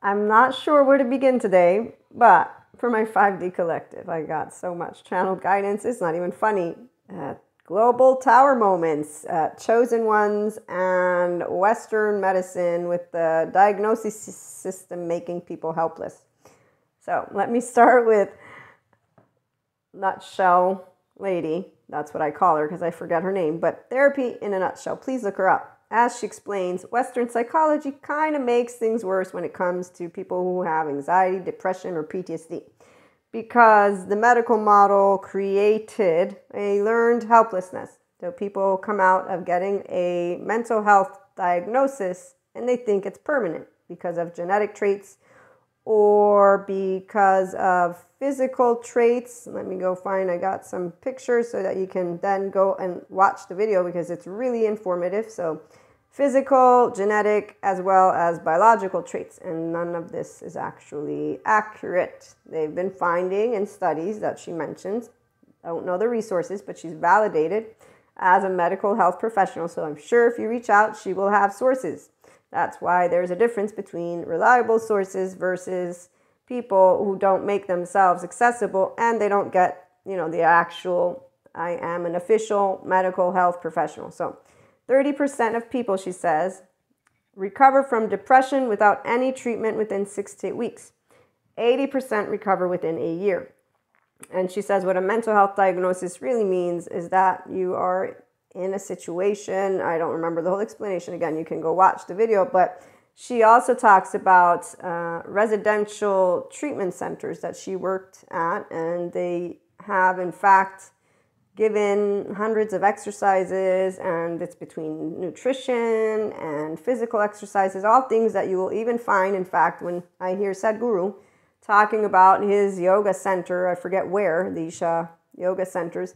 I'm not sure where to begin today, but for my 5D collective, I got so much channeled guidance. It's not even funny. Global tower moments, chosen ones, and Western medicine with the diagnosis system making people helpless. So let me start with nutshell lady. That's what I call her because I forget her name. But therapy in a nutshell. Please look her up. As she explains, Western psychology kind of makes things worse when it comes to people who have anxiety, depression, or PTSD. Because the medical model created a learned helplessness. So people come out of getting a mental health diagnosis and they think it's permanent because of genetic traits or because of physical traits. Let me go find, I got some pictures so that you can then go and watch the video because it's really informative. So physical, genetic, as well as biological traits. And none of this is actually accurate. They've been finding in studies that she mentions. I don't know the resources, but she's validated as a medical health professional. So I'm sure if you reach out, she will have sources. That's why there's a difference between reliable sources versus people who don't make themselves accessible and they don't get, the actual, I am an official medical health professional. So 30% of people, she says, recover from depression without any treatment within 6 to 8 weeks. 80% recover within a year. And she says what a mental health diagnosis really means is that you are in a situation, I don't remember the whole explanation, again, you can go watch the video, but she also talks about residential treatment centers that she worked at, and they have, in fact, given hundreds of exercises, and it's between nutrition and physical exercises, all things that you will even find, in fact, when I hear Sadhguru talking about his yoga center, I forget where, the Isha yoga centers,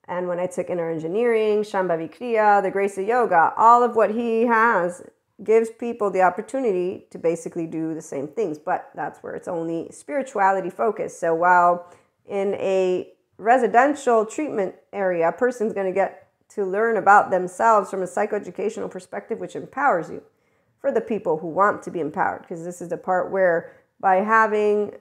and when I took inner engineering, Shambhavi Kriya, the grace of yoga, all of what he has gives people the opportunity to basically do the same things, but that's where it's only spirituality focused. So while in a residential treatment area, a person's going to get to learn about themselves from a psychoeducational perspective, which empowers you for the people who want to be empowered, because this is the part where by having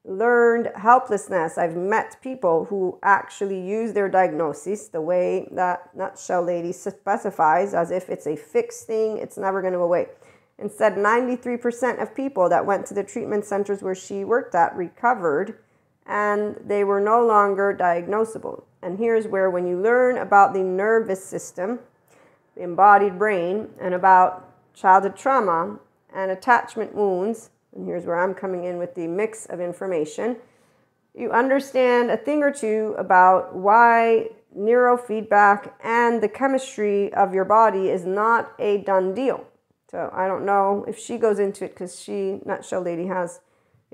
learned helplessness, I've met people who actually use their diagnosis the way that nutshell lady specifies, as if it's a fixed thing, it's never going to go away. Instead, 93% of people that went to the treatment centers where she worked at recovered, and they were no longer diagnosable. And here's where, when you learn about the nervous system, the embodied brain, and about childhood trauma and attachment wounds, and here's where I'm coming in with the mix of information, you understand a thing or two about why neurofeedback and the chemistry of your body is not a done deal. So I don't know if she goes into it, because she, nutshell lady, has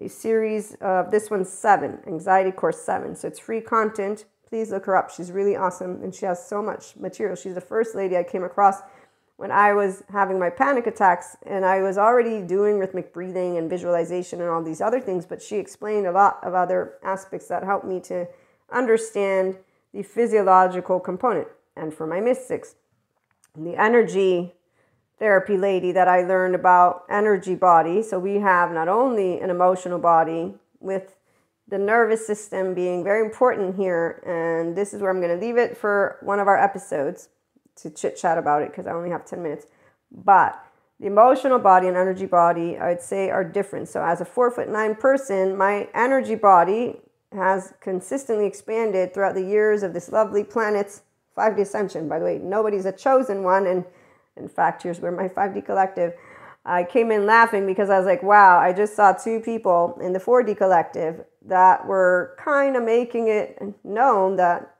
a series of, this one's 7, Anxiety Course 7. So it's free content. Please look her up. She's really awesome, and she has so much material. She's the first lady I came across when I was having my panic attacks, and I was already doing rhythmic breathing and visualization and all these other things, but she explained a lot of other aspects that helped me to understand the physiological component. And for my mystics, the energy therapy lady that I learned about energy body. So we have not only an emotional body, with the nervous system being very important here, and this is where I'm going to leave it for one of our episodes to chit chat about it, because I only have 10 minutes. But the emotional body and energy body, I would say, are different. So as a 4'9" person, my energy body has consistently expanded throughout the years of this lovely planet's 5D ascension. By the way, nobody's a chosen one. And in fact, here's where my 5D collective, I came in laughing because I was like, wow, I just saw 2 people in the 4D collective that were kind of making it known that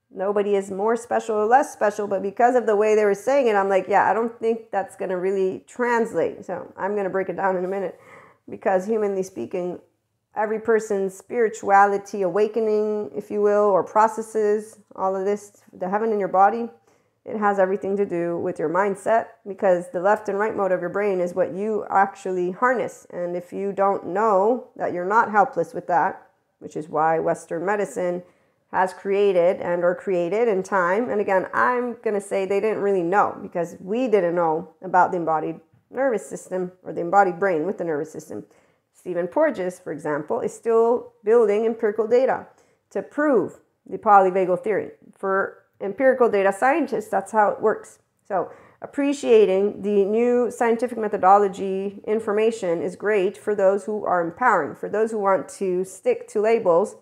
nobody is more special or less special, but because of the way they were saying it, I'm like, yeah, I don't think that's going to really translate. So I'm going to break it down in a minute, because humanly speaking, every person's spirituality awakening, if you will, or processes, all of this, the heaven in your body, it has everything to do with your mindset, because the left and right mode of your brain is what you actually harness. And if you don't know that you're not helpless with that, which is why Western medicine has created in time. And again, I'm going to say they didn't really know, because we didn't know about the embodied nervous system, or the embodied brain with the nervous system. Stephen Porges, for example, is still building empirical data to prove the polyvagal theory. For empirical data scientists, that's how it works. So appreciating the new scientific methodology information is great for those who are empowering, for those who want to stick to labels.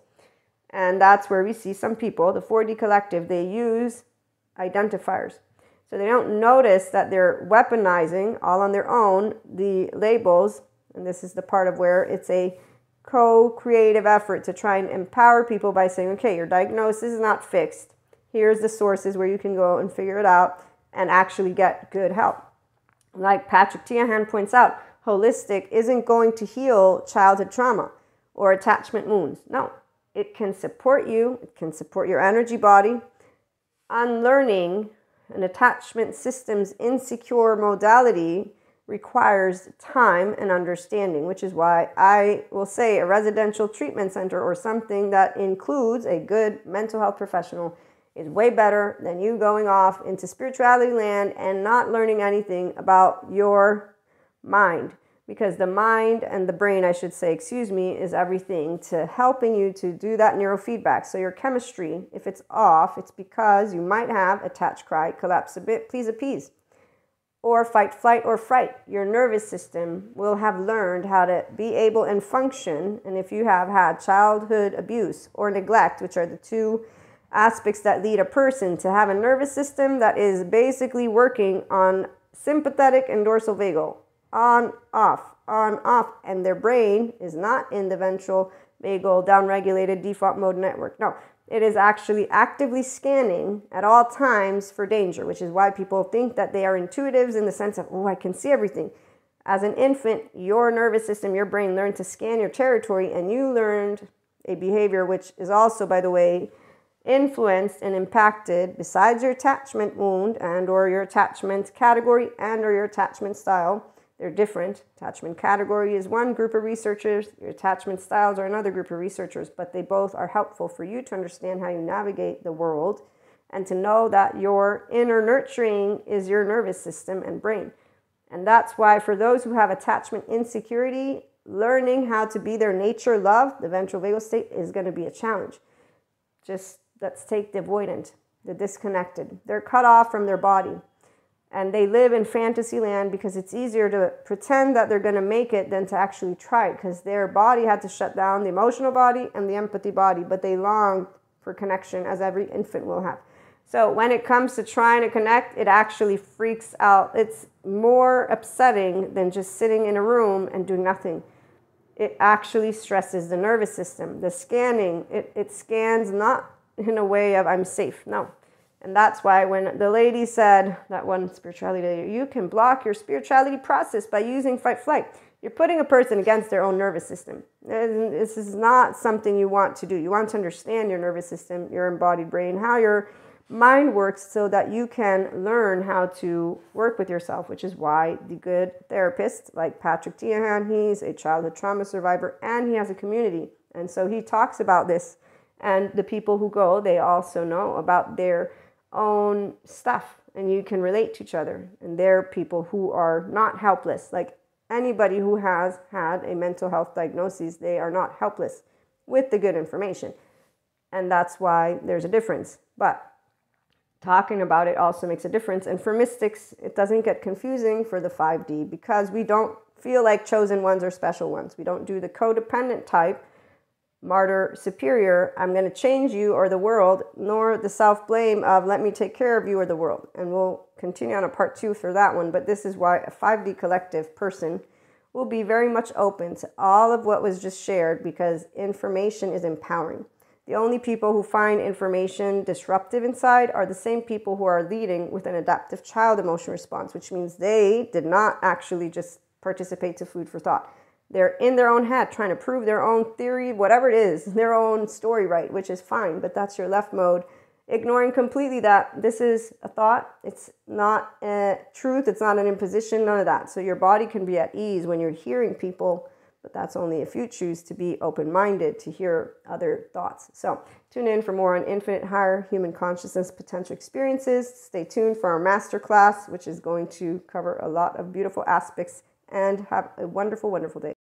And that's where we see some people, the 4D collective, they use identifiers. So they don't notice that they're weaponizing all on their own the labels. And this is the part of where it's a co-creative effort to try and empower people by saying, okay, your diagnosis is not fixed. Here's the sources where you can go and figure it out and actually get good help. Like Patrick Tiahan points out, holistic isn't going to heal childhood trauma or attachment wounds. No, it can support you. It can support your energy body. Unlearning an attachment system's insecure modality requires time and understanding, which is why I will say a residential treatment center or something that includes a good mental health professional is way better than you going off into spirituality land and not learning anything about your mind. Because the mind and the brain, I should say, is everything to helping you to do that neurofeedback. So your chemistry, if it's off, it's because you might have attach, cry, collapse a bit, please appease, or fight, flight, or fright. Your nervous system will have learned how to be able and function. And if you have had childhood abuse or neglect, which are the two aspects that lead a person to have a nervous system that is basically working on sympathetic and dorsal vagal, on, off, and their brain is not in the ventral vagal downregulated default mode network. No, it is actually actively scanning at all times for danger, which is why people think that they are intuitives in the sense of, oh, I can see everything. As an infant, your nervous system, your brain learned to scan your territory, and you learned a behavior which is also, by the way, influenced and impacted, besides your attachment wound and or your attachment category and or your attachment style. They're different. Attachment category is one group of researchers. Your attachment styles are another group of researchers, but they both are helpful for you to understand how you navigate the world and to know that your inner nurturing is your nervous system and brain. And that's why for those who have attachment insecurity, learning how to be their nature love, the ventral vagal state, is going to be a challenge. Just let's take the avoidant, the disconnected. They're cut off from their body. And they live in fantasy land because it's easier to pretend that they're going to make it than to actually try it, because their body had to shut down, the emotional body and the empathy body, but they long for connection, as every infant will have. So when it comes to trying to connect, it actually freaks out. It's more upsetting than just sitting in a room and doing nothing. It actually stresses the nervous system. The scanning, it scans not in a way of I'm safe, no. And that's why when the lady said, that one spirituality lady, you can block your spirituality process by using fight flight, you're putting a person against their own nervous system. This is not something you want to do. You want to understand your nervous system, your embodied brain, how your mind works, so that you can learn how to work with yourself, which is why the good therapist like Patrick Tiahan, he's a childhood trauma survivor and he has a community. And so he talks about this, and the people who go, they also know about their own stuff, and you can relate to each other. And they're people who are not helpless. Like anybody who has had a mental health diagnosis, they are not helpless with the good information. And that's why there's a difference. But talking about it also makes a difference. And for mystics, it doesn't get confusing for the 5D, because we don't feel like chosen ones or special ones. We don't do the codependent type, martyr, superior, I'm going to change you or the world, nor the self-blame of let me take care of you or the world. And we'll continue on a part 2 for that one. But this is why a 5D collective person will be very much open to all of what was just shared, because information is empowering. The only people who find information disruptive inside are the same people who are leading with an adaptive child emotion response, which means they did not actually just participate to food for thought. They're in their own head trying to prove their own theory, whatever it is, their own story right, which is fine, but that's your left mode, ignoring completely that this is a thought, it's not a truth, it's not an imposition, none of that. So your body can be at ease when you're hearing people but that's only if you choose to be open-minded to hear other thoughts. So tune in for more on infinite higher human consciousness potential experiences. Stay tuned for our masterclass, which is going to cover a lot of beautiful aspects, and have a wonderful, wonderful day.